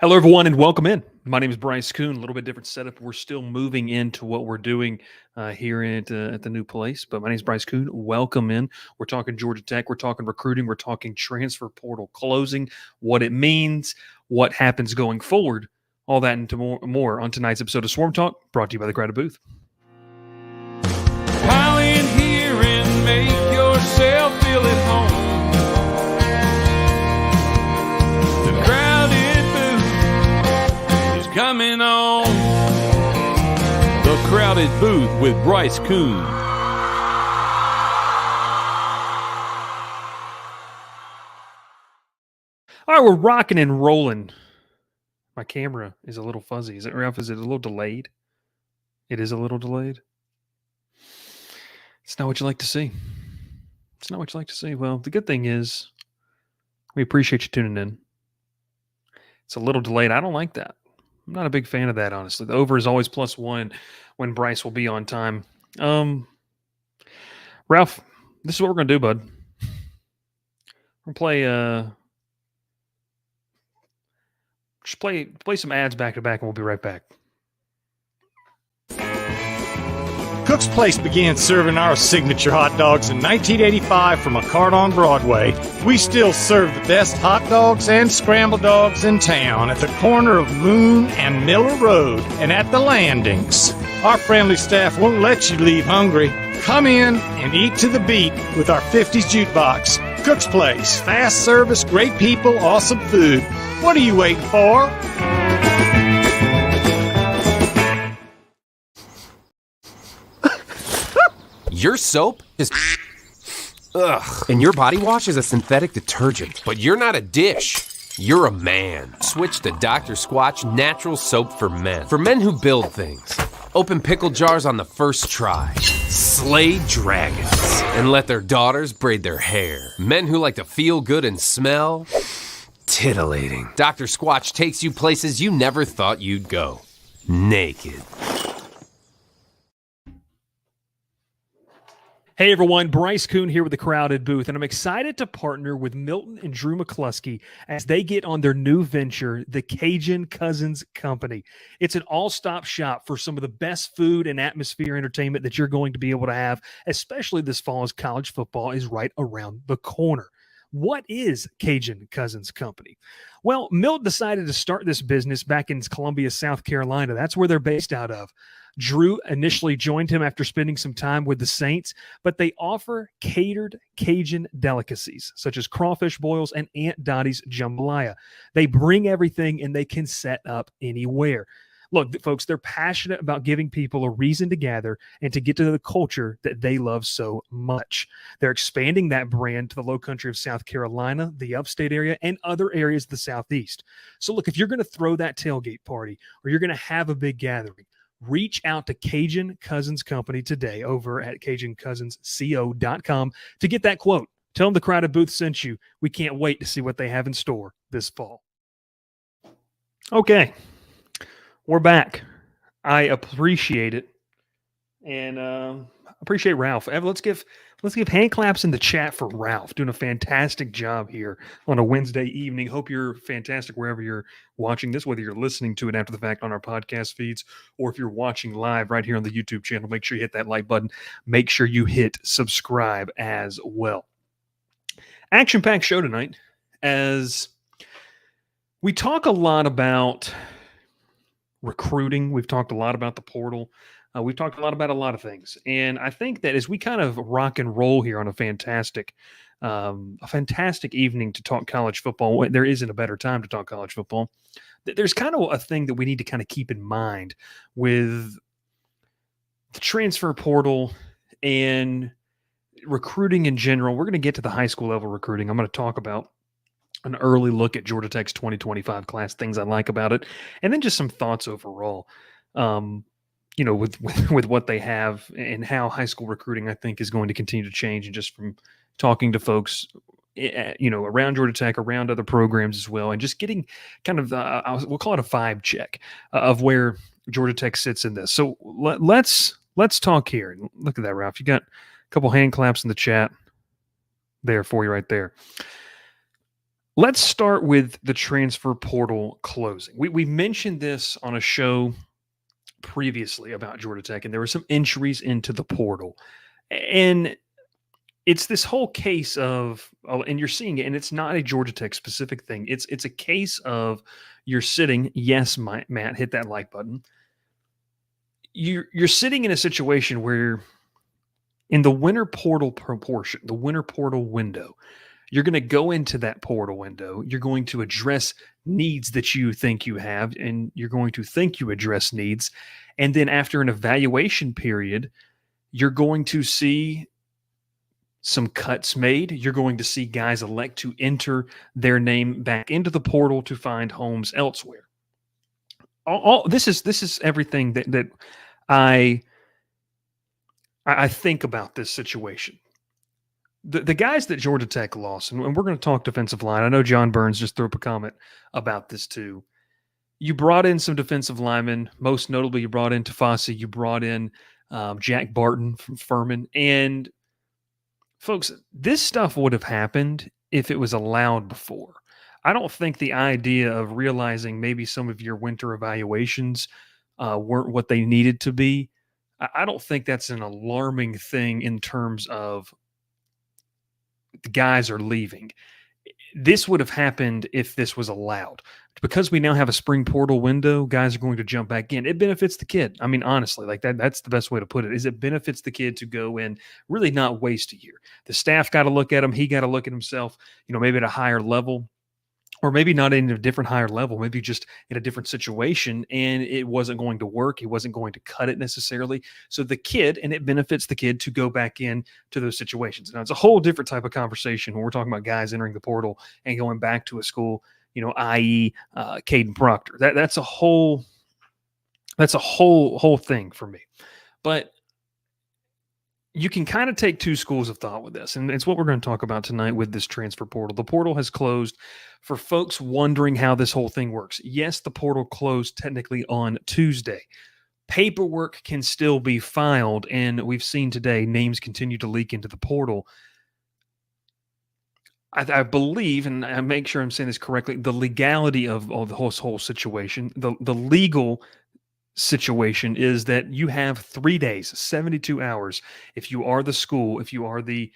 Hello, everyone, and welcome in. My name is Bryce Koon. A little bit different setup. We're still moving into what we're doing here at the new place. But my name is Bryce Koon. Welcome in. We're talking Georgia Tech. We're talking recruiting. We're talking transfer portal closing, what it means, what happens going forward. All that and more on tonight's episode of Swarm Talk, brought to you by the Crowded Booth. Pile in here and make yourself feel at home. The Crowded Booth is coming on. The Crowded Booth with Bryce Koon. All right, we're rocking and rolling. My camera is a little fuzzy. Is it, Ralph? Is it a little delayed? It is a little delayed. It's not what you like to see. It's not what you like to see. Well, the good thing is we appreciate you tuning in. It's a little delayed. I don't like that. I'm not a big fan of that, honestly. The over is always +1 when Bryce will be on time. Ralph, this is what we're going to do, bud. We're going to play some ads back to back, and we'll be right back. Cook's Place began serving our signature hot dogs in 1985 from a cart on Broadway. We still serve the best hot dogs and scrambled dogs in town at the corner of Moon and Miller Road and at the landings. Our friendly staff won't let you leave hungry. Come in and eat to the beat with our 50s jukebox. Cook's Place, fast service, great people, awesome food. What are you waiting for? Your soap is ugh, and your body wash is a synthetic detergent. But you're not a dish. You're a man. Switch to Dr. Squatch Natural Soap for Men. For men who build things. Open pickle jars on the first try. Slay dragons. And let their daughters braid their hair. Men who like to feel good and smell titillating. Dr. Squatch takes you places you never thought you'd go. Naked. Hey everyone, Bryce Koon here with the Crowded Booth, and I'm excited to partner with Milton and Drew McCluskey as they get on their new venture, the Cajun Cousins Company. It's an all-stop shop for some of the best food and atmosphere entertainment that you're going to be able to have, especially this fall as college football is right around the corner. What is Cajun Cousins Company? Well, Milt decided to start this business back in Columbia, South Carolina. That's where they're based out of. Drew initially joined him after spending some time with the Saints, but they offer catered Cajun delicacies such as crawfish boils and Aunt Dottie's jambalaya. They bring everything and they can set up anywhere. Look, folks, they're passionate about giving people a reason to gather and to get to the culture that they love so much. They're expanding that brand to the low country of South Carolina, the upstate area, and other areas of the Southeast. So look, if you're going to throw that tailgate party or you're going to have a big gathering, reach out to Cajun Cousins Company today over at CajunCousinsCO.com to get that quote. Tell them the Crowded Booth sent you. We can't wait to see what they have in store this fall. Okay. We're back. I appreciate it, and appreciate Ralph. Let's give hand claps in the chat for Ralph, doing a fantastic job here on a Wednesday evening. Hope you're fantastic wherever you're watching this, whether you're listening to it after the fact on our podcast feeds, or if you're watching live right here on the YouTube channel. Make sure you hit that like button. Make sure you hit subscribe as well. Action-packed show tonight, as we talk a lot about recruiting. We've talked a lot about the portal. We've talked a lot about a lot of things. And I think that as we kind of rock and roll here on a fantastic evening to talk college football, there isn't a better time to talk college football. There's kind of a thing that we need to kind of keep in mind with the transfer portal and recruiting in general. We're going to get to the high school level recruiting. I'm going to talk about an early look at Georgia Tech's 2025 class, things I like about it, and then just some thoughts overall, with what they have and how high school recruiting, I think, is going to continue to change. And just from talking to folks, around Georgia Tech, around other programs as well, and just getting kind of, we'll call it a vibe check of where Georgia Tech sits in this. So let's talk here. Look at that, Ralph. You got a couple hand claps in the chat there for you right there. Let's start with the transfer portal closing. We mentioned this on a show previously about Georgia Tech, and there were some entries into the portal. And it's this whole case of, and you're seeing it, and it's not a Georgia Tech specific thing. It's a case of you're sitting. Yes, Matt, hit that like button. You're sitting in a situation where, in the winter portal proportion, the winter portal window, you're going to go into that portal window. You're going to address needs that you think you have, and you're going to think you address needs. And then after an evaluation period, you're going to see some cuts made. You're going to see guys elect to enter their name back into the portal to find homes elsewhere. All this is everything that I think about this situation. The guys that Georgia Tech lost, and we're going to talk defensive line. I know John Burns just threw up a comment about this too. You brought in some defensive linemen, most notably you brought in Tafasi, you brought in Jack Barton from Furman. And folks, this stuff would have happened if it was allowed before. I don't think the idea of realizing maybe some of your winter evaluations weren't what they needed to be, I don't think that's an alarming thing in terms of the guys are leaving. This would have happened if this was allowed. Because we now have a spring portal window, guys are going to jump back in. It benefits the kid. I mean, honestly, like that's the best way to put it, is it benefits the kid to go in, really not waste a year. The staff got to look at him. He got to look at himself, maybe at a higher level, or maybe not in a different higher level, maybe just in a different situation, and it wasn't going to work. He wasn't going to cut it necessarily. So the kid, and it benefits the kid to go back in to those situations. Now, it's a whole different type of conversation when we're talking about guys entering the portal and going back to a school, i.e. Caden Proctor. That's a whole thing for me. But you can kind of take two schools of thought with this, and it's what we're going to talk about tonight with this transfer portal. The portal has closed. For folks wondering how this whole thing works, yes, the portal closed technically on Tuesday. Paperwork can still be filed, and we've seen today names continue to leak into the portal. I believe, and I make sure I'm saying this correctly, the legality of the whole situation, the legal situation is that you have 3 days, 72 hours. If you are the school, if you are the,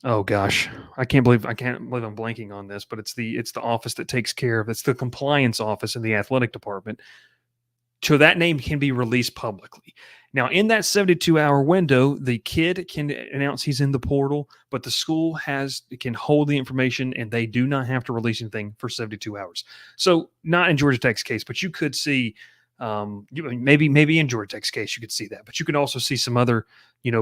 oh gosh, I can't believe I'm blanking on this, but it's the office that takes care of, it's the compliance office in the athletic department. So that name can be released publicly. Now, in that 72-hour window, the kid can announce he's in the portal, but the school can hold the information, and they do not have to release anything for 72 hours. So not in Georgia Tech's case, but you could see maybe in Georgia Tech's case, you could see that, but you can also see some other,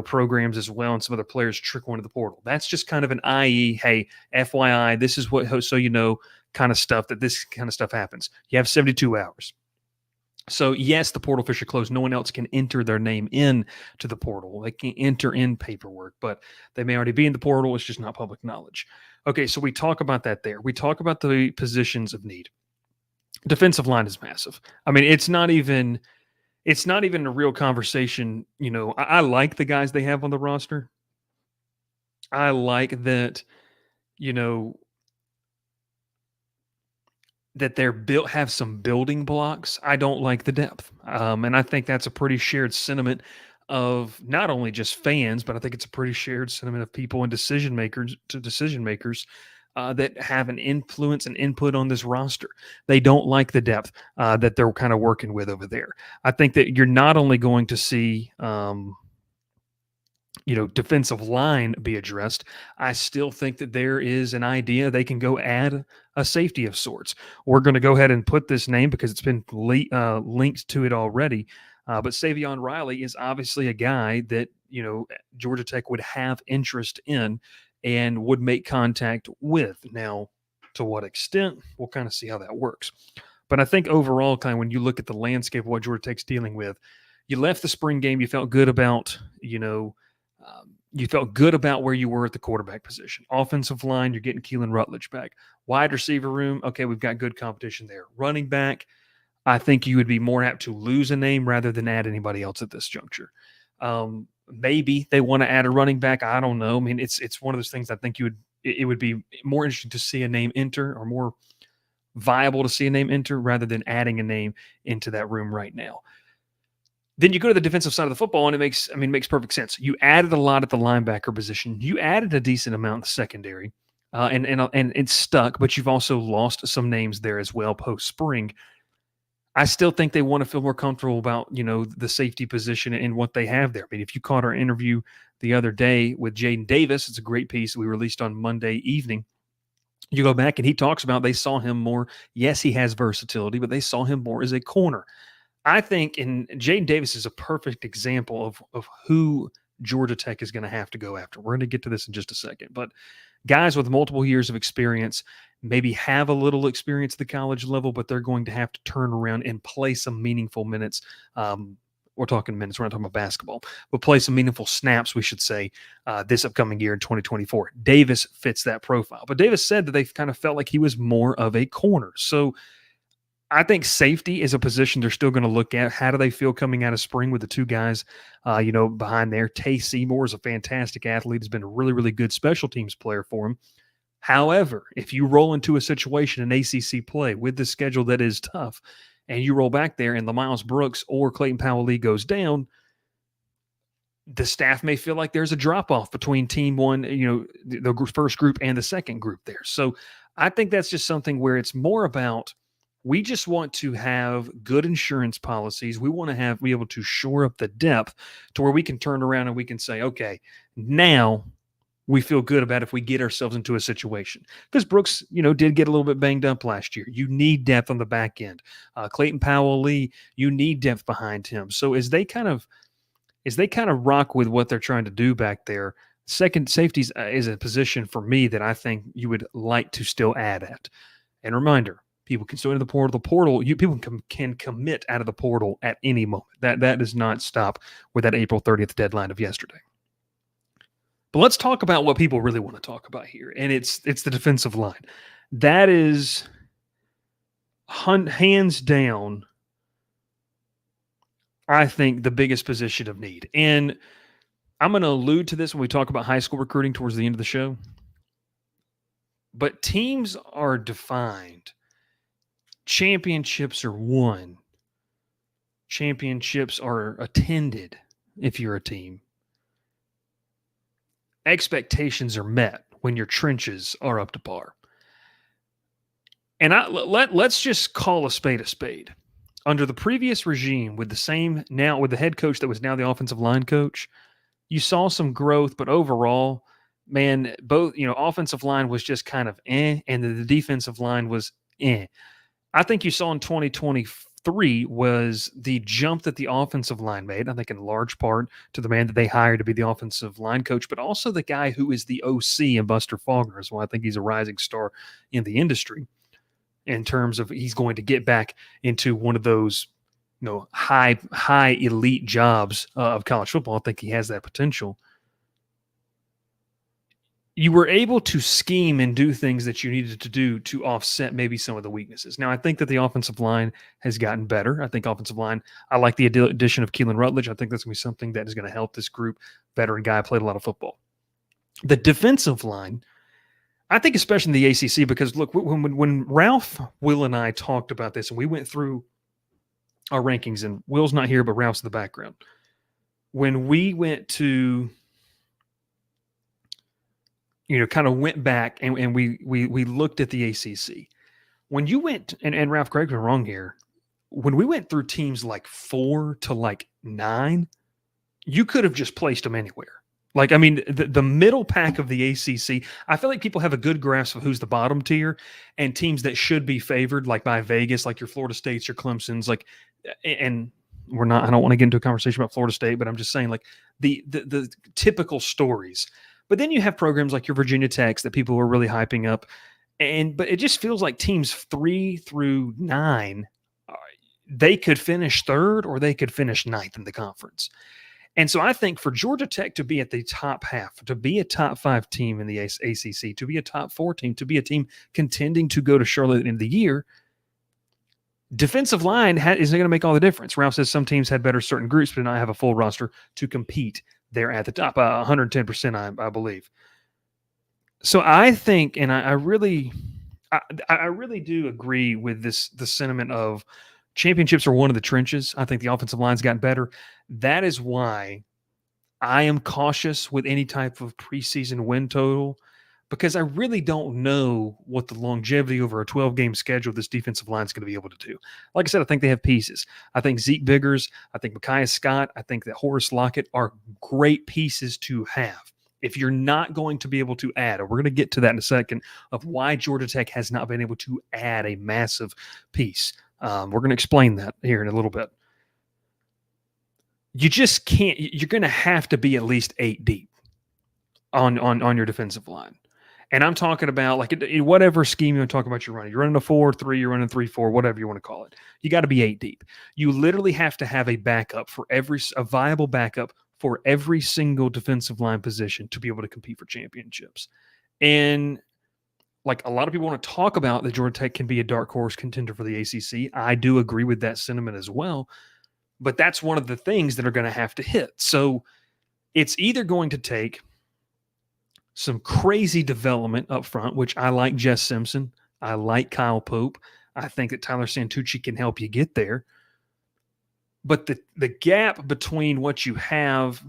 programs as well, and some other players trickle into the portal. That's just kind of an IE, hey, FYI, this is what, so kind of stuff, that this kind of stuff happens. You have 72 hours. So yes, the portal officially closed. No one else can enter their name in to the portal. They can enter in paperwork, but they may already be in the portal. It's just not public knowledge. Okay, so we talk about that there. We talk about the positions of need. Defensive line is massive. I mean, it's not even a real conversation. I like the guys they have on the roster. I like that, that they're have some building blocks. I don't like the depth. And I think that's a pretty shared sentiment of not only just fans, but I think it's a pretty shared sentiment of people and decision makers that have an influence and input on this roster. They don't like the depth that they're kind of working with over there. I think that you're not only going to see defensive line be addressed. I still think that there is an idea they can go add a safety of sorts. We're going to go ahead and put this name because it's been linked to it already. But Savion Riley is obviously a guy that, Georgia Tech would have interest in and would make contact with. Now, to what extent, we'll kind of see how that works. But I think overall, kind of when you look at the landscape of what Georgia Tech's dealing with, you left the spring game, you felt good about, you felt good about where you were at the quarterback position. Offensive line, you're getting Keelan Rutledge back. Wide receiver room, okay, we've got good competition there. Running back, I think you would be more apt to lose a name rather than add anybody else at this juncture. Maybe they want to add a running back. I don't know. I mean, it's one of those things I think you would it would be more interesting to see a name enter, or more viable to see a name enter, rather than adding a name into that room right now. Then you go to the defensive side of the football, and it makes perfect sense. You added a lot at the linebacker position. You added a decent amount in the secondary, and it's stuck. But you've also lost some names there as well post spring. I still think they want to feel more comfortable about the safety position and what they have there. I mean, if you caught our interview the other day with Jaden Davis, it's a great piece that we released on Monday evening. You go back and he talks about they saw him more. Yes, he has versatility, but they saw him more as a corner. I think, and Jaden Davis is a perfect example of who Georgia Tech is going to have to go after. We're going to get to this in just a second, but guys with multiple years of experience, maybe have a little experience at the college level, but they're going to have to turn around and play some meaningful minutes. We're talking minutes. We're not talking about basketball, but play some meaningful snaps, we should say, this upcoming year in 2024. Davis fits that profile. But Davis said that they kind of felt like he was more of a corner. So I think safety is a position they're still going to look at. How do they feel coming out of spring with the two guys, behind there? Tay Seymour is a fantastic athlete. Has been a really, really good special teams player for him. However, if you roll into a situation in ACC play with the schedule that is tough, and you roll back there and LaMiles Brooks or Clayton Powell-Lee goes down, the staff may feel like there's a drop-off between team one, the first group and the second group there. So I think that's just something where it's more about, we just want to have good insurance policies. We want to be able to shore up the depth to where we can turn around and we can say, okay, now we feel good about if we get ourselves into a situation. Because Brooks, did get a little bit banged up last year. You need depth on the back end. Clayton Powell-Lee, you need depth behind him. So as they kind of rock with what they're trying to do back there, second safeties is a position for me that I think you would like to still add at. And reminder, people can still enter the portal. People can commit out of the portal at any moment. That does not stop with that April 30th deadline of yesterday. But let's talk about what people really want to talk about here, and it's the defensive line. That is hands down, I think, the biggest position of need. And I'm going to allude to this when we talk about high school recruiting towards the end of the show. But teams are defined. Championships are won. Championships are attended if you're a team. Expectations are met when your trenches are up to par. And let's just call a spade a spade. Under the previous regime, with the head coach that was now the offensive line coach, you saw some growth, but overall, man, both offensive line was just kind of and the defensive line was I think you saw in 2023 was the jump that the offensive line made, I think in large part to the man that they hired to be the offensive line coach, but also the guy who is the OC and Buster Faulkner as well. I think he's a rising star in the industry in terms of he's going to get back into one of those high elite jobs of college football. I think he has that potential. You were able to scheme and do things that you needed to do to offset maybe some of the weaknesses. Now, I think that the offensive line has gotten better. I think offensive line, I like the addition of Keelan Rutledge. I think that's going to be something that is going to help this group. Veteran guy, played a lot of football. The defensive line, I think especially in the ACC, because look, when Ralph, Will, and I talked about this, and we went through our rankings, and Will's not here, but Ralph's in the background. When we went to kind of went back and we looked at the ACC. When you went, and Ralph, correct me if I'm wrong here, when we went through teams like 4 to 9, you could have just placed them anywhere. The middle pack of the ACC, I feel like people have a good grasp of who's the bottom tier and teams that should be favored, like by Vegas, like your Florida States, your Clemsons, and I don't want to get into a conversation about Florida State, but I'm just saying the typical stories. But then you have programs like your Virginia Techs that people are really hyping up. But it just feels like teams 3 through 9, they could finish third or they could finish ninth in the conference. And so I think for Georgia Tech to be at the top half, to be a top 5 team in the ACC, to be a top 4 team, to be a team contending to go to Charlotte at the end of the year, defensive line is going to make all the difference. Ralph says some teams had better certain groups, but did not have a full roster to compete. They're at the top, 110%, I believe. So I think, and I really, I really do agree with the sentiment of championships are one of the trenches. I think the offensive line's gotten better. That is why I am cautious with any type of preseason win total because I really don't know what the longevity over a 12-game schedule this defensive line is going to be able to do. Like I said, I think they have pieces. I think Zeke Biggers, I think Micaiah Scott, I think that Horace Lockett are great pieces to have. If you're not going to be able to add, or we're going to get to that in a second, of why Georgia Tech has not been able to add a massive piece. We're going to explain that here in a little bit. You just can't. You're going to have to be at least 8 deep on your defensive line. And I'm talking about like in whatever scheme you're talking about you're running. You're running a 4-3, you're running 3-4, whatever you want to call it. You got to be 8 deep. You literally have to have a backup for a viable backup for every single defensive line position to be able to compete for championships. And like a lot of people want to talk about that Georgia Tech can be a dark horse contender for the ACC. I do agree with that sentiment as well. But that's one of the things that are going to have to hit. So it's either going to take some crazy development up front, which I like Jess Simpson. I like Kyle Pope. I think that Tyler Santucci can help you get there. But the gap between what you have,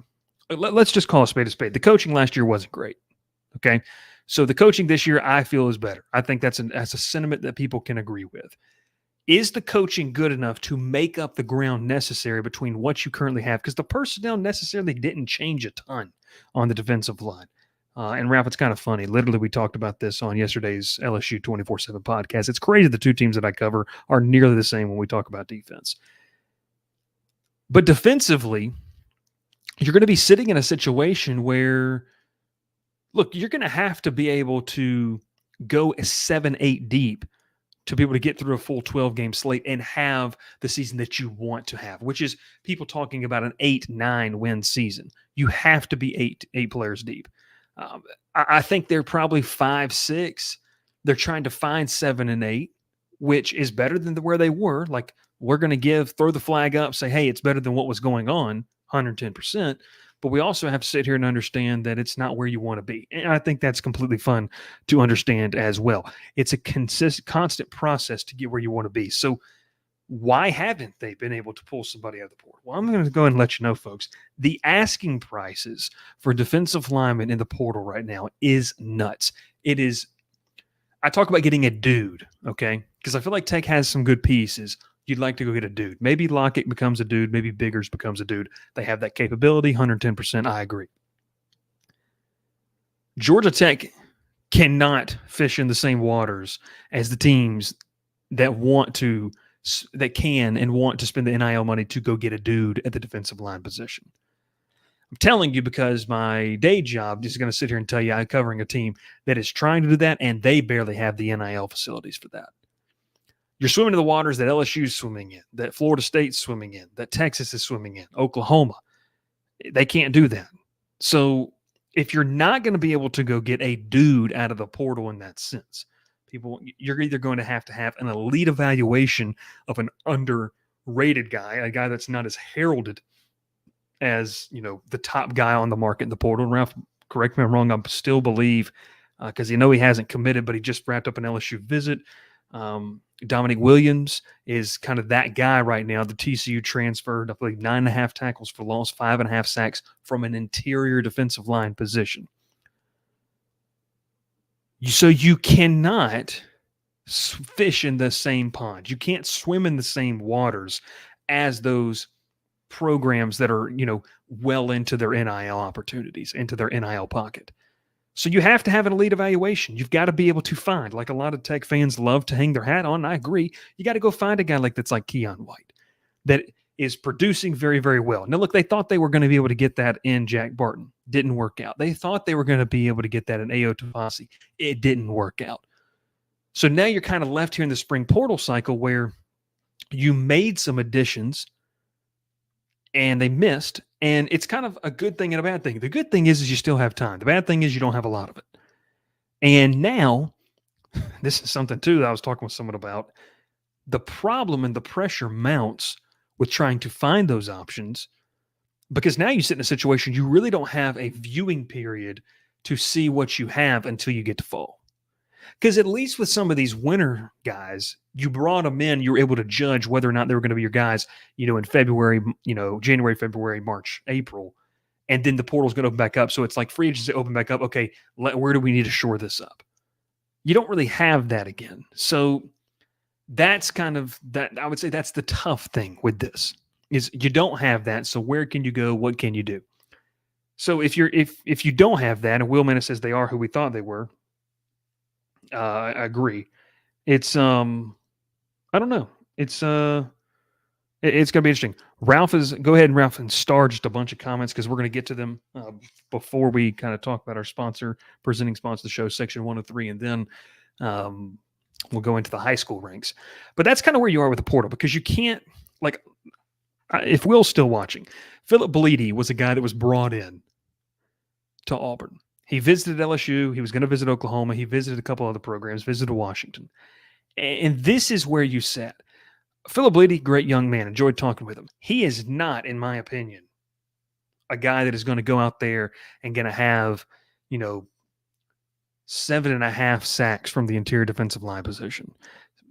let's just call a spade a spade. The coaching last year wasn't great. Okay. So the coaching this year, I feel, is better. I think that's a sentiment that people can agree with. Is the coaching good enough to make up the ground necessary between what you currently have? Because the personnel necessarily didn't change a ton on the defensive line. And Ralph, it's kind of funny. Literally, we talked about this on yesterday's LSU 24/7 podcast. It's crazy the two teams that I cover are nearly the same when we talk about defense. But defensively, you're going to be sitting in a situation where, look, you're going to have to be able to go 7-8 deep to be able to get through a full 12-game slate and have the season that you want to have, which is people talking about an 8-9 win season. You have to be eight players deep. I think they're probably 5-6. They're trying to find 7 and 8, which is better than where they were. Like, we're going to throw the flag up, say, hey, it's better than what was going on, 110%. But we also have to sit here and understand that it's not where you want to be. And I think that's completely fun to understand as well. It's a constant process to get where you want to be. So why haven't they been able to pull somebody out of the portal? Well, I'm going to go ahead and let you know, folks. The asking prices for defensive linemen in the portal right now is nuts. It is – I talk about getting a dude, okay, because I feel like Tech has some good pieces. You'd like to go get a dude. Maybe Lockett becomes a dude. Maybe Biggers becomes a dude. They have that capability, 110%. I agree. Georgia Tech cannot fish in the same waters as the teams that can and want to spend the NIL money to go get a dude at the defensive line position. I'm telling you because my day job is going to sit here and tell you I'm covering a team that is trying to do that, and they barely have the NIL facilities for that. You're swimming in the waters that LSU is swimming in, that Florida State's swimming in, that Texas is swimming in, Oklahoma. They can't do that. So if you're not going to be able to go get a dude out of the portal in that sense, you're either going to have an elite evaluation of an underrated guy, a guy that's not as heralded as, the top guy on the market in the portal. And Ralph, correct me if I'm wrong, I still believe, because he hasn't committed, but he just wrapped up an LSU visit. Dominic Williams is kind of that guy right now. The TCU transferred, I believe, 9.5 tackles for loss, 5.5 sacks from an interior defensive line position. So you cannot fish in the same pond. You can't swim in the same waters as those programs that are, well into their NIL opportunities, into their NIL pocket. So you have to have an elite evaluation. You've got to be able to find, like a lot of Tech fans love to hang their hat on, and I agree, you got to go find a guy that's like Keon White that is producing very, very well. Now, look, they thought they were going to be able to get that in Jack Barton. Didn't work out. They thought they were going to be able to get that in Ayo Tafasi. It didn't work out. So now you're kind of left here in the spring portal cycle where you made some additions and they missed. And it's kind of a good thing and a bad thing. The good thing is you still have time. The bad thing is you don't have a lot of it. And now, this is something too that I was talking with someone about. The problem and the pressure mounts with trying to find those options because now you sit in a situation you really don't have a viewing period to see what you have until you get to fall. Because at least with some of these winter guys, you brought them in, you were able to judge whether or not they were going to be your guys, in February, January, February, March, April. And then the portal's going to open back up. So it's like free agency open back up. Okay, where do we need to shore this up? You don't really have that again. So that's kind of that. I would say that's the tough thing with this is you don't have that. So where can you go? What can you do? So if you don't have that, and Will Menace says they are who we thought they were, I agree. It's I don't know. It's gonna be interesting. Go ahead and Ralph and star just a bunch of comments because we're gonna get to them before we kind of talk about our presenting sponsor of the show, section 103, and then we'll go into the high school ranks. But that's kind of where you are with the portal because you can't if Will's still watching, Philip Bleedy was a guy that was brought in to Auburn. He visited LSU. He was going to visit Oklahoma. He visited a couple other programs, visited Washington. And this is where you sat. Philip Bleedy, great young man. Enjoyed talking with him. He is not, in my opinion, a guy that is going to go out there and going to have, 7.5 sacks from the interior defensive line position,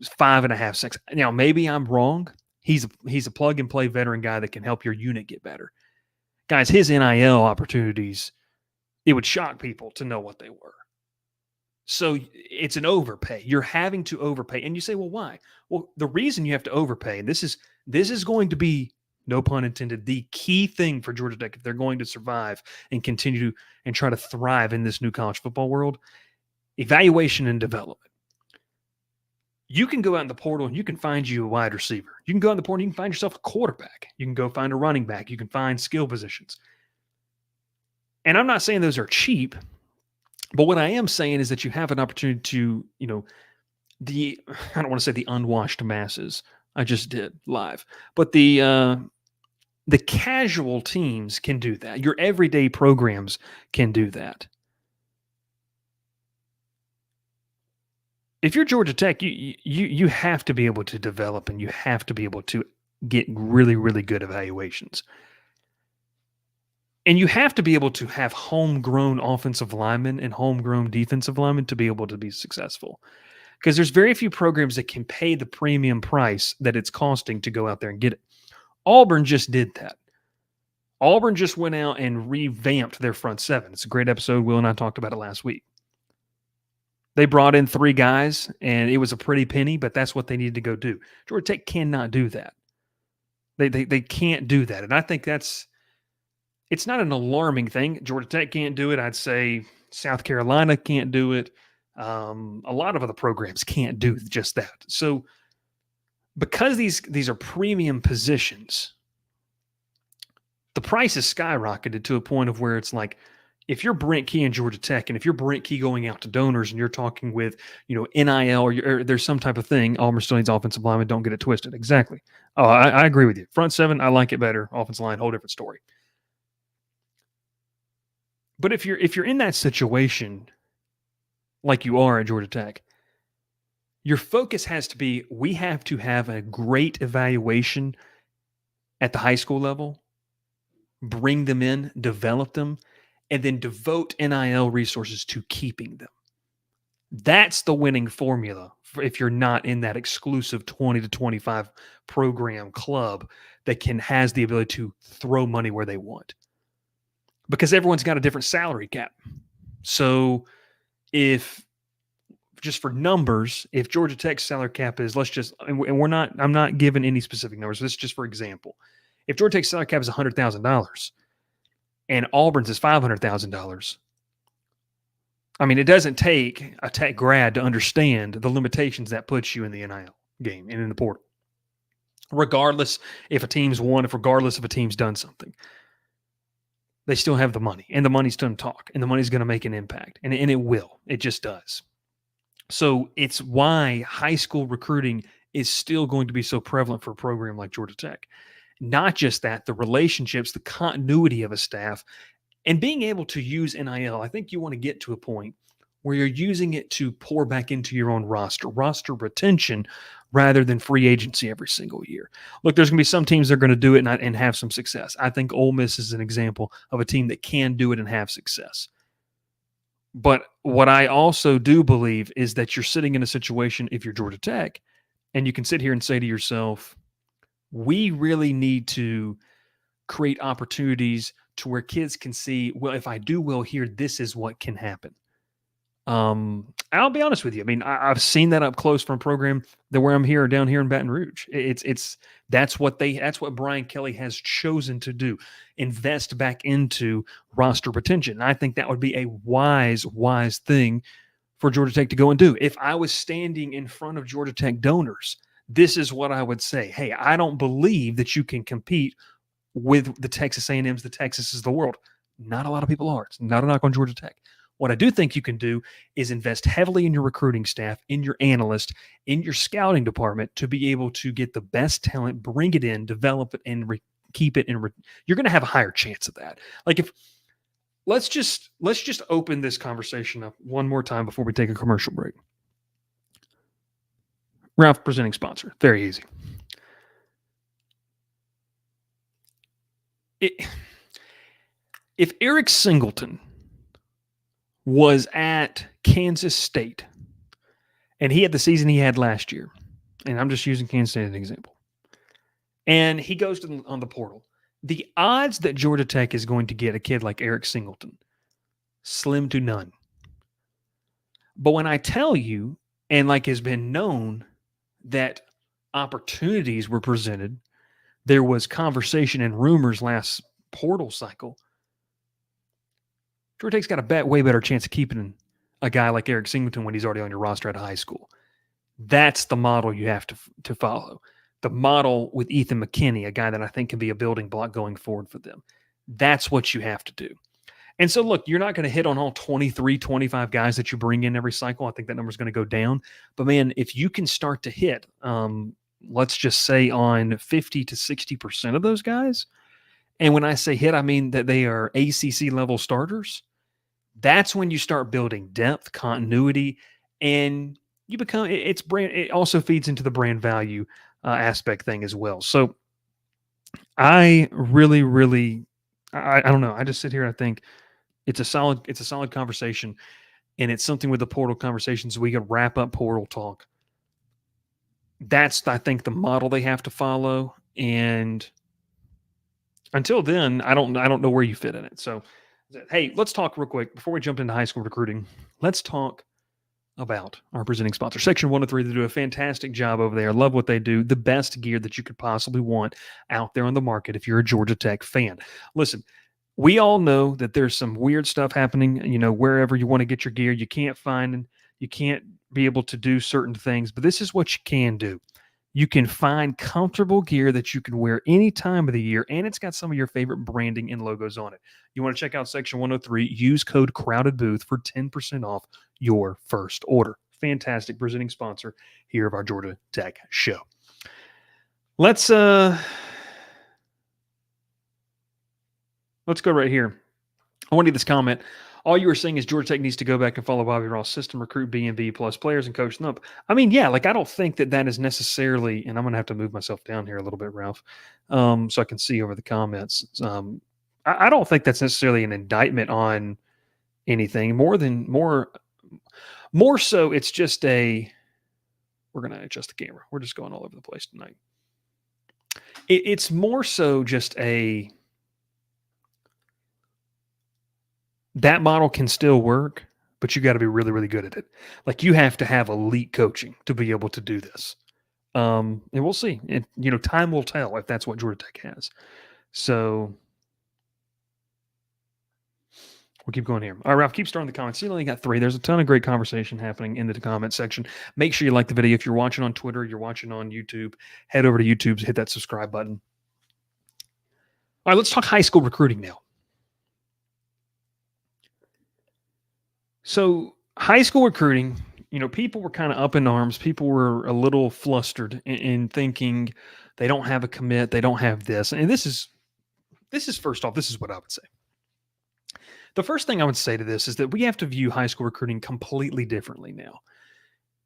5.5 sacks. Now, maybe I'm wrong. He's a plug-and-play veteran guy that can help your unit get better. Guys, his NIL opportunities, it would shock people to know what they were. So it's an overpay. You're having to overpay. And you say, well, why? Well, the reason you have to overpay, and this is going to be, no pun intended, the key thing for Georgia Tech if they're going to survive and continue and try to thrive in this new college football world, evaluation and development. You can go out in the portal and you can find you a wide receiver. You can go in the portal and you can find yourself a quarterback. You can go find a running back. You can find skill positions. And I'm not saying those are cheap, but what I am saying is that you have an opportunity to, I don't want to say the unwashed masses. I just did live, but the casual teams can do that. Your everyday programs can do that. If you're Georgia Tech, you have to be able to develop and you have to be able to get really, really good evaluations. And you have to be able to have homegrown offensive linemen and homegrown defensive linemen to be able to be successful. Because there's very few programs that can pay the premium price that it's costing to go out there and get it. Auburn just did that. Auburn just went out and revamped their front seven. It's a great episode. Will and I talked about it last week. They brought in 3 guys, and it was a pretty penny, but that's what they needed to go do. Georgia Tech cannot do that. They can't do that. And I think it's not an alarming thing. Georgia Tech can't do it. I'd say South Carolina can't do it. A lot of other programs can't do just that. So because these are premium positions, the price is skyrocketed to a point of where it's like, if you're Brent Key in Georgia Tech, and if you're Brent Key going out to donors and you're talking with, NIL or there's some type of thing, Auburn still needs offensive linemen, don't get it twisted. Exactly. Oh, I agree with you. Front seven, I like it better. Offensive line, whole different story. But if you're in that situation, like you are at Georgia Tech, your focus has to be, we have to have a great evaluation at the high school level, bring them in, develop them, and then devote NIL resources to keeping them. That's the winning formula if you're not in that exclusive 20 to 25 program club that has the ability to throw money where they want. Because everyone's got a different salary cap. So if, just for numbers, if Georgia Tech's salary cap is, I'm not giving any specific numbers. This is just for example. If Georgia Tech's salary cap is $100,000 and Auburn's is $500,000, I mean, it doesn't take a Tech grad to understand the limitations that puts you in the NIL game and in the portal. Regardless if a team's won, regardless if a team's done something, they still have the money, and the money's going to talk, and the money's going to make an impact, and it will. It just does. So it's why high school recruiting is still going to be so prevalent for a program like Georgia Tech. Not just that, the relationships, the continuity of a staff, and being able to use NIL. I think you want to get to a point where you're using it to pour back into your own roster retention, rather than free agency every single year. Look, there's going to be some teams that are going to do it and have some success. I think Ole Miss is an example of a team that can do it and have success. But what I also do believe is that you're sitting in a situation, if you're Georgia Tech, and you can sit here and say to yourself, we really need to create opportunities to where kids can see, well, if I do well here, this is what can happen. I'll be honest with you. I mean, I've seen that up close from a program that where I'm here down here in Baton Rouge. That's what Brian Kelly has chosen to do. Invest back into roster retention. And I think that would be a wise thing for Georgia Tech to go and do. If I was standing in front of Georgia Tech donors, this is what I would say. Hey, I don't believe that you can compete with the Texas A&Ms, the Texas is the world. Not a lot of people are. It's not a knock on Georgia Tech. What I do think you can do is invest heavily in your recruiting staff, in your analyst, in your scouting department to be able to get the best talent, bring it in, develop it, and keep it. You're going to have a higher chance of that. Like if let's just open this conversation up one more time before we take a commercial break. Ralph, presenting sponsor. Very easy. If Eric Singleton was at Kansas State and he had the season he had last year, and I'm just using Kansas State as an example, and he goes on the portal, the odds that Georgia Tech is going to get a kid like Eric Singleton, slim to none. But when I tell you, and like has been known, that opportunities were presented, there was conversation and rumors last portal cycle, Georgia Tech's got a way better chance of keeping a guy like Eric Singleton when he's already on your roster at high school. That's the model you have to follow. The model with Ethan McKinney, a guy that I think can be a building block going forward for them. That's what you have to do. And so, look, you're not going to hit on all 23, 25 guys that you bring in every cycle. I think that number is going to go down. But, man, if you can start to hit, let's just say on 50 to 60% of those guys, and when I say hit, I mean that they are ACC-level starters, that's when you start building depth, continuity, and you become it's brand. It also feeds into the brand value aspect thing as well. So I really, I don't know. I just sit here and I think it's a solid conversation, and it's something with the portal conversations. We could wrap up portal talk. That's, I think, the model they have to follow, and until then, I don't know where you fit in it. So, hey, let's talk real quick before we jump into high school recruiting. Let's talk about our presenting sponsor, Section 103. They do a fantastic job over there. Love what they do. The best gear that you could possibly want out there on the market if you're a Georgia Tech fan. Listen, we all know that there's some weird stuff happening, wherever you want to get your gear. You can't be able to do certain things, but this is what you can do. You can find comfortable gear that you can wear any time of the year, and it's got some of your favorite branding and logos on it. You want to check out Section 103, use code CROWDEDBOOTH for 10% off your first order. Fantastic presenting sponsor here of our Georgia Tech show. Let's go right here. I want to get this comment. All you were saying is Georgia Tech needs to go back and follow Bobby Ross' system, recruit B&B plus players and coach them up. I mean, yeah, I don't think that is necessarily, and I'm going to have to move myself down here a little bit, Ralph, so I can see over the comments. I don't think that's necessarily an indictment on anything. More so, it's just we're going to adjust the camera. We're just going all over the place tonight. It's more so just that model can still work, but you got to be really, really good at it. Like, you have to have elite coaching to be able to do this. And we'll see. Time will tell if that's what Georgia Tech has. So we'll keep going here. All right, Ralph, keep starting the comments. You only got 3. There's a ton of great conversation happening in the comment section. Make sure you like the video. If you're watching on Twitter, you're watching on YouTube, head over to YouTube, hit that subscribe button. All right, let's talk high school recruiting now. So high school recruiting, people were kind of up in arms. People were a little flustered in thinking they don't have a commit. They don't have this. And this is first off, this is what I would say. The first thing I would say to this is that we have to view high school recruiting completely differently now.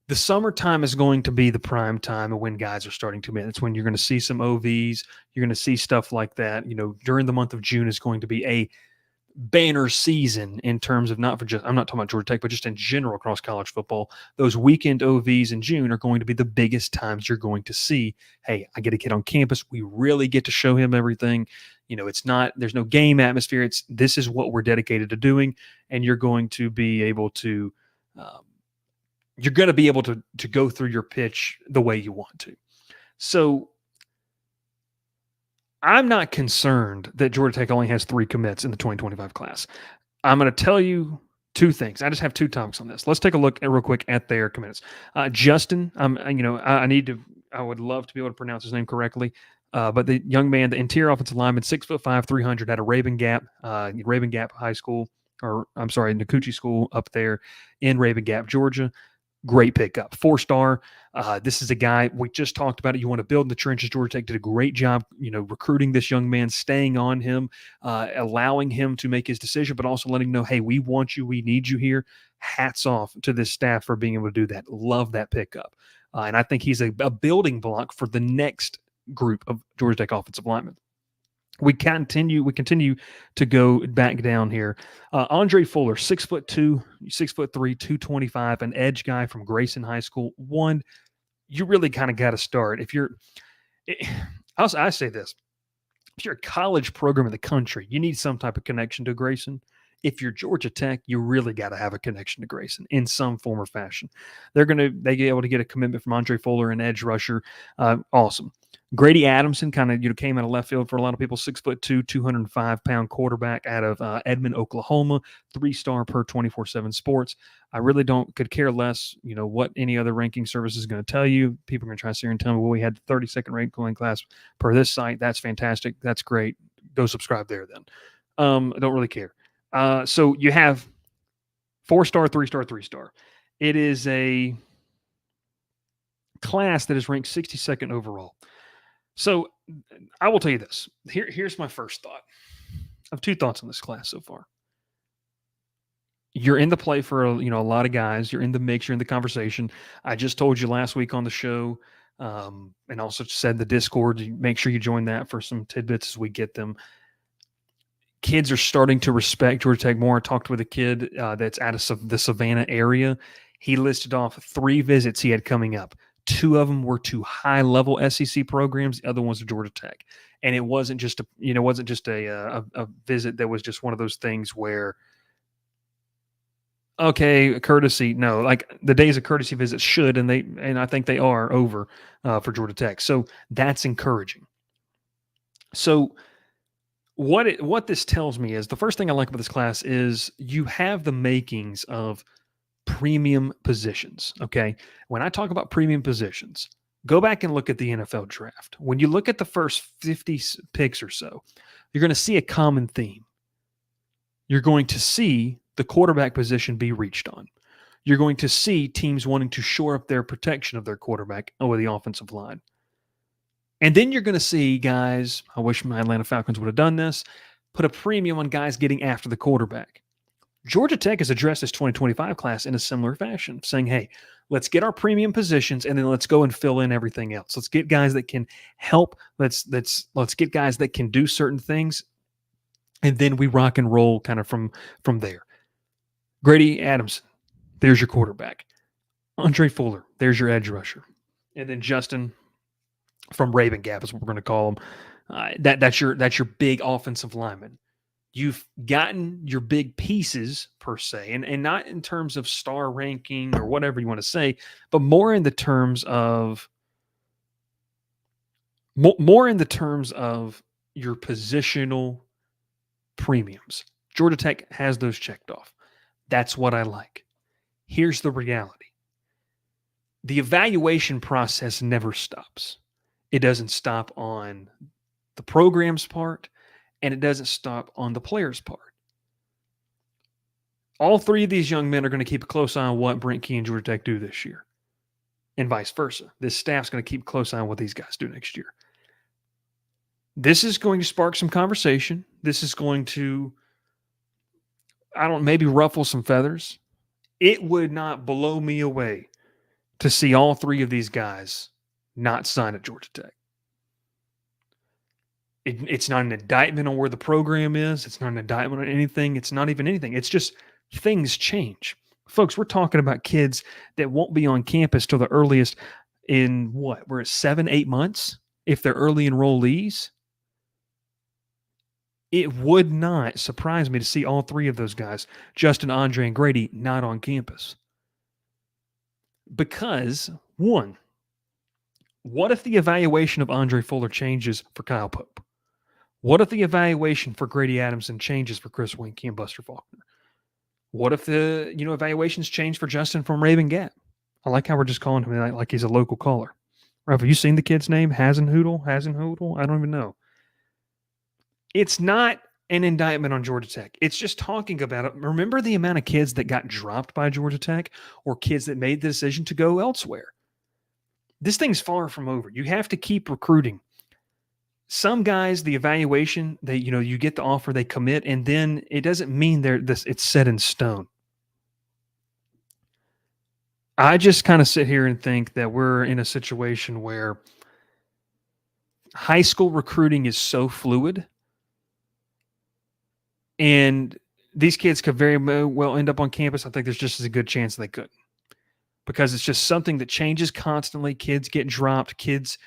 The summertime is going to be the prime time of when guys are starting to commit. It's when you're going to see some OVs. You're going to see stuff like that. During the month of June is going to be banner season in terms of not for just, I'm not talking about Georgia Tech, but just in general across college football, those weekend OVs in June are going to be the biggest times you're going to see, hey, I get a kid on campus. We really get to show him everything. There's no game atmosphere. This is what we're dedicated to doing. And you're going to be able to, to go through your pitch the way you want to. So I'm not concerned that Georgia Tech only has 3 commits in the 2025 class. I'm going to tell you 2 things. I just have 2 topics on this. Let's take a look real quick at their commits. Justin, I would love to be able to pronounce his name correctly. But the young man, the interior offensive lineman, 6'5", 300, out of Raven Gap High School, Nakuchi School up there in Raven Gap, Georgia. Great pickup. 4-star. This is a guy, we just talked about it. You want to build in the trenches. Georgia Tech did a great job, recruiting this young man, staying on him, allowing him to make his decision, but also letting him know, hey, we want you. We need you here. Hats off to this staff for being able to do that. Love that pickup. And I think he's a building block for the next group of Georgia Tech offensive linemen. We continue to go back down here. Andre Fuller, 6'2", 6'3", 225, an edge guy from Grayson High School. One, you really kind of got to start. I say this, if you're a college program in the country, you need some type of connection to Grayson. If you're Georgia Tech, you really got to have a connection to Grayson in some form or fashion. They get able to get a commitment from Andre Fuller, an edge rusher. Awesome. Grady Adamson kind of came out of left field for a lot of people. 6'2", 205-pound quarterback out of Edmond, Oklahoma. 3-star per 24/7 Sports. I really could care less, what any other ranking service is going to tell you. People are going to try to sit here and tell me, well, we had 32nd ranked in class per this site. That's fantastic. That's great. Go subscribe there then. I don't really care. So you have 4-star, 3-star, 3-star. It is a class that is ranked 62nd overall. So I will tell you this. Here's my first thought. I have 2 thoughts on this class so far. You're in the play for a lot of guys. You're in the mix. You're in the conversation. I just told you last week on the show, and also said the Discord. Make sure you join that for some tidbits as we get them. Kids are starting to respect Georgia Tech more. I talked with a kid that's out of the Savannah area. He listed off 3 visits he had coming up. 2 of them were to high-level SEC programs. The other ones are Georgia Tech, and it wasn't just a visit that was just one of those things where, okay, a courtesy. No, like the days of courtesy visits should, and I think they are over for Georgia Tech. So that's encouraging. So what this tells me is, the first thing I like about this class is you have the makings of premium positions. Okay. When I talk about premium positions, go back and look at the NFL draft. When you look at the first 50 picks or so, you're going to see a common theme. You're going to see the quarterback position be reached on. You're going to see teams wanting to shore up their protection of their quarterback over the offensive line. And then you're going to see guys, I wish my Atlanta Falcons would have done this, put a premium on guys getting after the quarterback. Georgia Tech has addressed this 2025 class in a similar fashion, saying, hey, let's get our premium positions and then let's go and fill in everything else. Let's get guys that can help. Let's get guys that can do certain things. And then we rock and roll kind of from there. Grady Adamson, there's your quarterback. Andre Fuller, there's your edge rusher. And then Justin from Raven Gap is what we're going to call him. That's your big offensive lineman. You've gotten your big pieces per se, and not in terms of star ranking or whatever you want to say, but more in the terms of your positional premiums. Georgia Tech has those checked off. That's what I like. Here's the reality. The evaluation process never stops. It doesn't stop on the program's part, and it doesn't stop on the player's part. All 3 of these young men are going to keep a close eye on what Brent Key and Georgia Tech do this year, and vice versa. This staff's going to keep a close eye on what these guys do next year. This is going to spark some conversation. This is going to, maybe ruffle some feathers. It would not blow me away to see all 3 of these guys not sign at Georgia Tech. It's not an indictment on where the program is. It's not an indictment on anything. It's not even anything. It's just things change. Folks, we're talking about kids that won't be on campus till the earliest in what? We're at 7, 8 months if they're early enrollees. It would not surprise me to see all three of those guys, Justin, Andre, and Grady, not on campus. Because, one, what if the evaluation of Andre Fuller changes for Kyle Pope? What if the evaluation for Grady Adamson changes for Chris Winkie and Buster Faulkner? What if the evaluations change for Justin from Raven Gap? I like how we're just calling him like he's a local caller. Ralph, have you seen the kid's name? Hasenhoodle? I don't even know. It's not an indictment on Georgia Tech. It's just talking about it. Remember the amount of kids that got dropped by Georgia Tech or kids that made the decision to go elsewhere? This thing's far from over. You have to keep recruiting. Some guys, the evaluation, you get the offer, they commit, and then it doesn't mean it's set in stone. I just kind of sit here and think that we're in a situation where high school recruiting is so fluid, and these kids could very well end up on campus. I think there's just as a good chance they could, because it's just something that changes constantly. Kids get dropped. Kids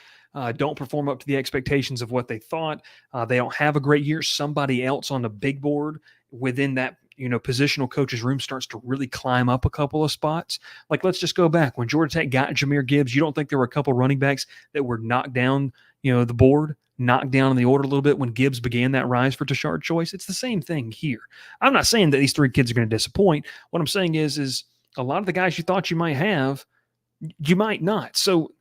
don't perform up to the expectations of what they thought. They don't have a great year. Somebody else on the big board within that positional coach's room starts to really climb up a couple of spots. Like, let's just go back. When Georgia Tech got Jahmyr Gibbs, you don't think there were a couple running backs that were knocked down, the board, knocked down in the order a little bit when Gibbs began that rise for Tashard Choice? It's the same thing here. I'm not saying that these three kids are going to disappoint. What I'm saying is a lot of the guys you thought you might have, you might not. So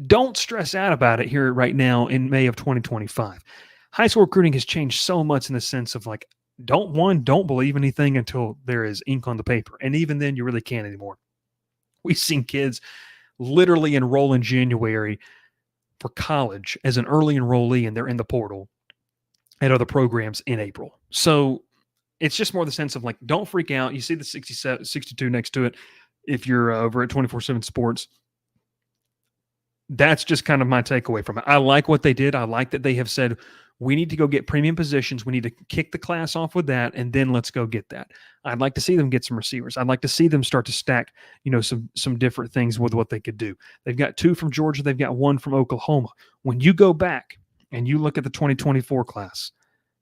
don't stress out about it here right now in May of 2025. High school recruiting has changed so much in the sense of like, don't believe anything until there is ink on the paper. And even then you really can't anymore. We've seen kids literally enroll in January for college as an early enrollee, and they're in the portal at other programs in April. So it's just more the sense of like, don't freak out. You see the 62 next to it. If you're over at 24/7 Sports, that's just kind of my takeaway from it. I like what they did. I like that they have said, we need to go get premium positions. We need to kick the class off with that, and then let's go get that. I'd like to see them get some receivers. I'd like to see them start to stack, some different things with what they could do. They've got 2 from Georgia. They've got 1 from Oklahoma. When you go back and you look at the 2024 class,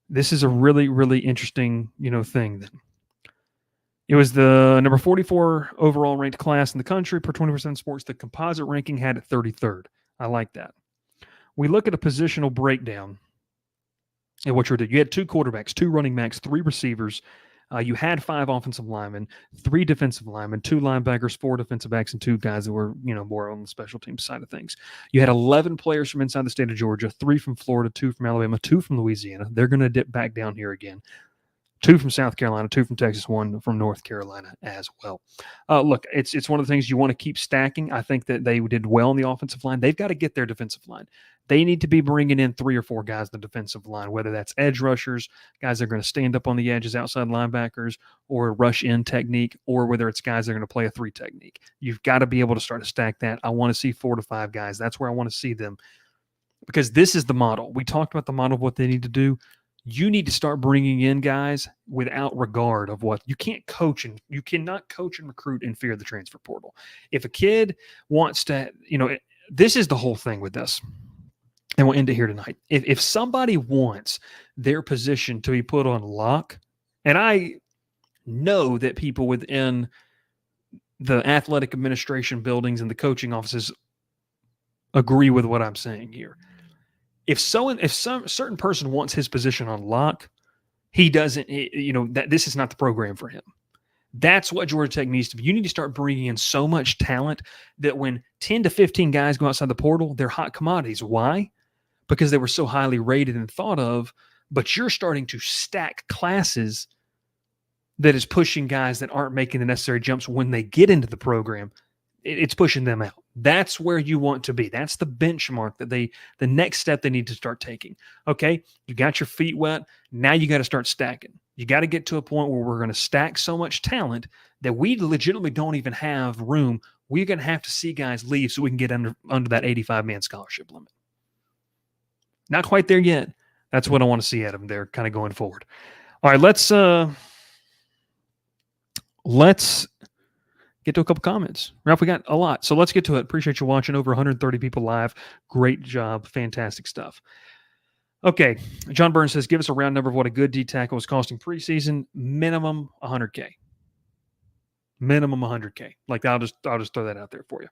this is a really, really interesting, thing. Then it was the number 44 overall ranked class in the country per 24/7 Sports. The composite ranking had it 33rd. I like that. We look at a positional breakdown. And what you're doing, you had 2 quarterbacks, 2 running backs, 3 receivers. You had 5 offensive linemen, 3 defensive linemen, 2 linebackers, 4 defensive backs, and 2 guys that were, more on the special team side of things. You had 11 players from inside the state of Georgia, 3 from Florida, 2 from Alabama, 2 from Louisiana. They're going to dip back down here again. 2 from South Carolina, 2 from Texas, 1 from North Carolina as well. Look, it's one of the things you want to keep stacking. I think that they did well on the offensive line. They've got to get their defensive line. They need to be bringing in 3 or 4 guys in the defensive line, whether that's edge rushers, guys that are going to stand up on the edges, outside linebackers, or a rush in technique, or whether it's guys that are going to play a 3 technique. You've got to be able to start to stack that. I want to see 4 to 5 guys. That's where I want to see them, because this is the model. We talked about the model of what they need to do. You need to start bringing in guys without regard of what you can't coach, and you cannot coach and recruit in fear of the transfer portal. If a kid wants to, this is the whole thing with this. And we'll end it here tonight. If somebody wants their position to be put on lock, and I know that people within the athletic administration buildings and the coaching offices agree with what I'm saying here. If some certain person wants his position on lock, he doesn't, that this is not the program for him. That's what Georgia Tech needs to be. You need to start bringing in so much talent that when 10 to 15 guys go outside the portal, they're hot commodities. Why? Because they were so highly rated and thought of, but you're starting to stack classes that is pushing guys that aren't making the necessary jumps when they get into the program. It's pushing them out. That's where you want to be. That's the benchmark that the next step they need to start taking. Okay, you got your feet wet. Now you got to start stacking. You got to get to a point where we're going to stack so much talent that we legitimately don't even have room. We're going to have to see guys leave so we can get under that 85-man scholarship limit. Not quite there yet, That's what I want to see out of him there, kind of going forward. All right, let's get to a couple comments. Ralph, we got a lot, so let's get to it. Appreciate you watching. Over 130 people live. Great job. Fantastic stuff. Okay, John Burns says, give us a round number of what a good D tackle was costing preseason. Minimum 100K. Minimum 100K. Like I'll just throw that out there for you.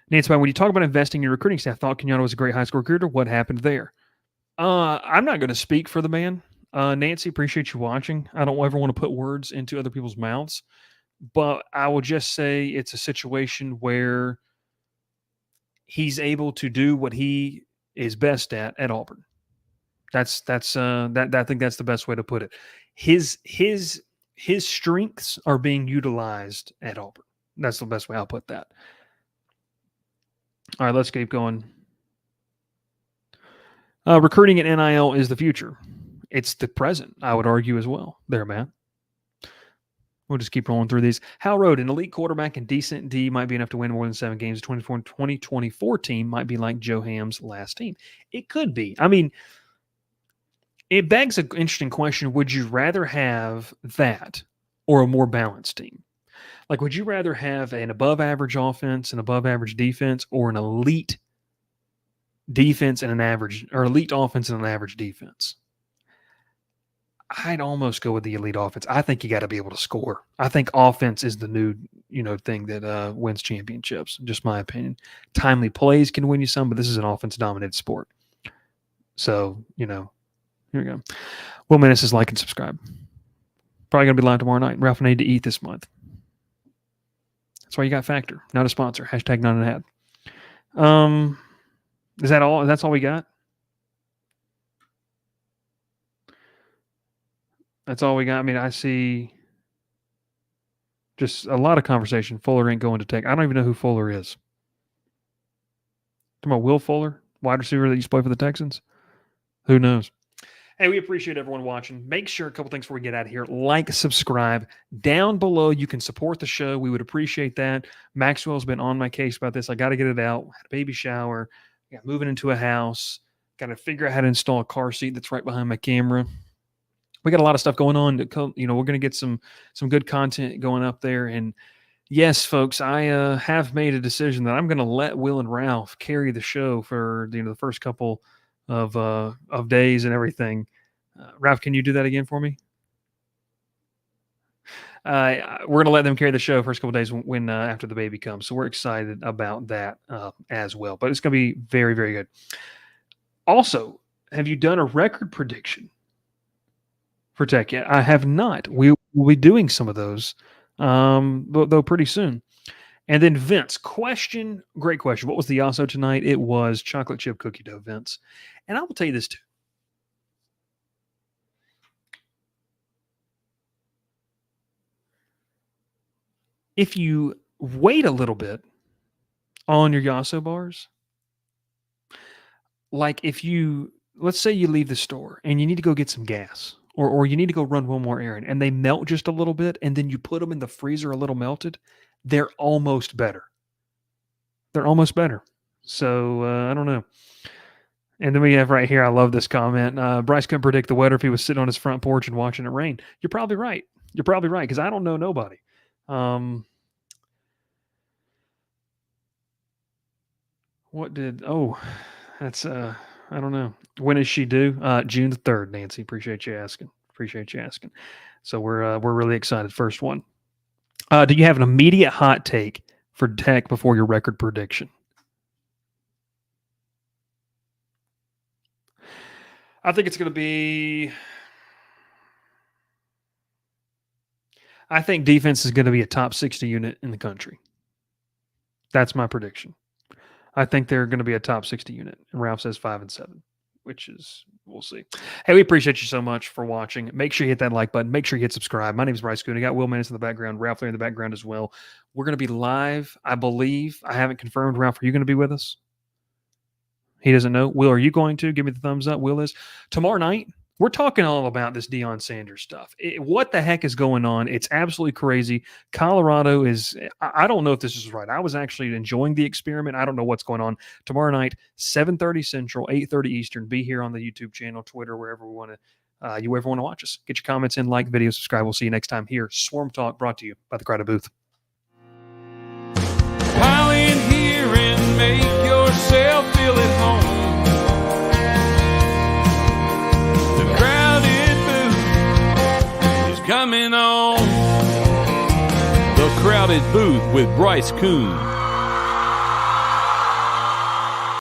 Nancy, when you talk about investing in your recruiting staff, thought Kenyatta was a great high school recruiter. What happened there? I'm not going to speak for the man. Nancy, appreciate you watching. I don't ever want to put words into other people's mouths, but I will just say it's a situation where he's able to do what he is best at Auburn. I think that's the best way to put it. His strengths are being utilized at Auburn. That's the best way I'll put that. All right, let's keep going. Recruiting at NIL is the future. It's the present, I would argue as well. There, man. We'll just keep rolling through these. Hal Road, an elite quarterback and decent D might be enough to win more than 7 games. 2024 team might be like Joe Ham's last team. It could be. I mean, it begs an interesting question. Would you rather have that or a more balanced team? Like, would you rather have an above-average offense, an above-average defense, or an elite defense and an average, or elite offense and an average defense? I'd almost go with the elite offense. I think you got to be able to score. I think offense is the new, thing that wins championships. Just my opinion. Timely plays can win you some, but this is an offense-dominated sport. So, here we go. Will Menace is like and subscribe. Probably going to be live tomorrow night. Ralph, I need to eat this month. That's why you got Factor, not a sponsor. Hashtag not an ad. Is that all? That's all we got? That's all we got. I mean, I see just a lot of conversation. Fuller ain't going to take. I don't even know who Fuller is. Talking about Will Fuller, wide receiver that used to play for the Texans? Who knows? Hey, we appreciate everyone watching. Make sure a couple things before we get out of here. Like, subscribe. Down below, you can support the show. We would appreciate that. Maxwell's been on my case about this. I got to get it out. Had a baby shower. Got moving into a house. Got to figure out how to install a car seat that's right behind my camera. We got a lot of stuff going on. We're going to get some good content going up there. And yes, folks, I have made a decision that I'm going to let Will and Ralph carry the show for the first couple of days and everything. Ralph, can you do that again for me? We're going to let them carry the show first couple of days when after the baby comes. So we're excited about that as well. But it's going to be very, very good. Also, have you done a record prediction for Tech yet? I have not. We will be doing some of those, though pretty soon. And then Vince, great question. What was the Yasso tonight? It was chocolate chip cookie dough, Vince. And I will tell you this too. If you wait a little bit on your Yasso bars, like let's say you leave the store and you need to go get some gas, or you need to go run one more errand, and they melt just a little bit, and then you put them in the freezer a little melted, they're almost better. So I don't know. And then we have right here, I love this comment. Bryce couldn't predict the weather if he was sitting on his front porch and watching it rain. You're probably right. Because I don't know nobody. That's I don't know. When is she due? June the 3rd, Nancy. Appreciate you asking. So we're really excited. First one. Do you have an immediate hot take for Tech before your record prediction? I think it's going to be. I think defense is going to be a top 60 unit in the country. That's my prediction. I think they're going to be a top 60 unit. And Ralph says 5-7, which is, we'll see. Hey, we appreciate you so much for watching. Make sure you hit that like button. Make sure you hit subscribe. My name is Bryce Koon. I got Will Menace in the background, Ralph there in the background as well. We're going to be live, I believe. I haven't confirmed. Ralph, are you going to be with us? He doesn't know. Will, are you going to? Give me the thumbs up. Will is. Tomorrow night, We're talking all about this Deion Sanders stuff. What the heck is going on? It's absolutely crazy. Colorado is, I don't know if this is right. I was actually enjoying the experiment. I don't know what's going on. Tomorrow night, 7:30 Central, 8:30 Eastern. Be here on the YouTube channel, Twitter, wherever we want to, you ever want to watch us. Get your comments in, like video, subscribe. We'll see you next time here. Swarm Talk brought to you by the Crowded Booth. Pile in here and make yourself feel at home. The Crowded Booth is coming on. The Crowded Booth with Bryce Koon.